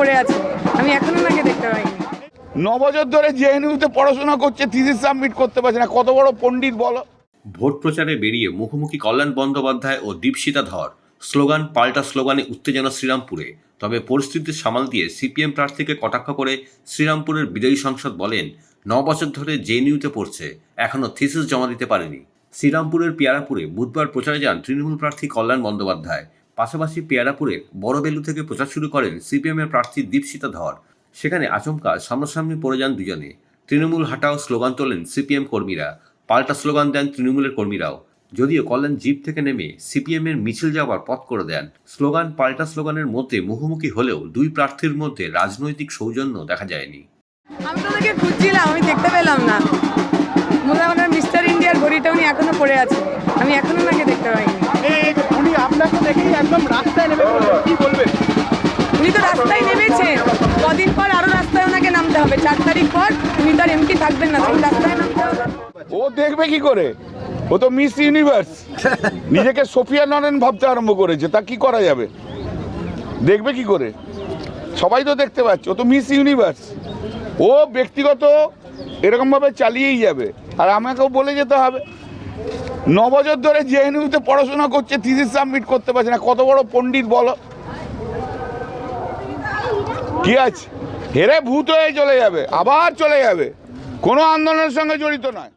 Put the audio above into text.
পড়ে আছে, আমি এখনো ওনাকে দেখতে পাইনি। 9 বছর ধরে জেএনইউতে পড়াশোনা করছে, থিসিস সাবমিট করতে পারছে না, কত বড় পণ্ডিত বলো। ভোট প্রচারে বেরিয়ে মুখোমুখি কল্যাণ বন্দ্যোপাধ্যায় ও দীপশিতা ধর, স্লোগান পাল্টা স্লোগানে উত্তেজনা শ্রীরামপুরে। তবে পরিস্থিতি সামাল দিয়ে সিপিএম প্রার্থীকে কটাক্ষ করে শ্রীরামপুরের বিজয়ী সাংসদ বলেন, 9 বছর ধরে জেএনইউতে পড়ছে, এখনও থিসিস জমা দিতে পারেনি। শ্রীরামপুরের পেয়ারাপুরে বুধবার প্রচারে যান তৃণমূল প্রার্থী কল্যাণ বন্দ্যোপাধ্যায়। পাশাপাশি পেয়ারাপুরের বড়বেলু থেকে প্রচার শুরু করেন সিপিএমের প্রার্থী দীপশিতা ধর। সেখানে আচমকা সামনাসামনি পড়ে যান দুজনে। তৃণমূল হাটাও স্লোগান তোলেন সিপিএম কর্মীরা, পাল্টা স্লোগান দেন তৃণমূলের কর্মীরাও। যদিও কল্যাণ জিপ থেকে নেমে সিপিএমের মিছিল যাওয়ার পথ করে দেন। স্লোগান পাল্টা স্লোগানের মধ্যে মুখোমুখি হলেও দুই প্রার্থীর মধ্যে রাজনৈতিক সৌজন্য দেখা যায়নি। আমি তো ওনাকে খুঁজছিলাম, আমি দেখতে পেলাম না। মনে হয় ওনার মিস্টার ইন্ডিয়ার ঘড়িটা উনি এখনো পড়ে আছে, আমি এখনো ওনাকে দেখতে পাইনি। উনি আপনাকে দেখেই একদম রাস্তায় নেমে পড়লেন, কি বলবেন? উনি তো রাস্তায় নেমেছেন, কদিন পর আরো রাস্তায় ওনাকে নামতে হবে। 4 তারিখ পর উনি তো আর এমপি থাকবেন না, তখন রাস্তায় নামতে হবে। ও দেখবে কি করে? ও তো মিস ইউনিভার্স, নিজেকে সোফিয়া নরেন ভাবতে আরম্ভ করেছে, তা কি করা যাবে? দেখবে কি করে? সবাই তো দেখতে পাচ্ছে, ও তো মিস ইউনিভার্স। ও ব্যক্তিগত এরকমভাবে চালিয়েই যাবে, আর আমাকেও বলে যেতে হবে। 9 বছর ধরে জেএনইউতে পড়াশোনা করছে, থিসিস সাবমিট করতে পারছে না, কত বড় পণ্ডিত বলো। কি আছে, হেরে ভূত হয়ে চলে যাবে, আবার চলে যাবে, কোনো আন্দোলনের সঙ্গে জড়িত নয়।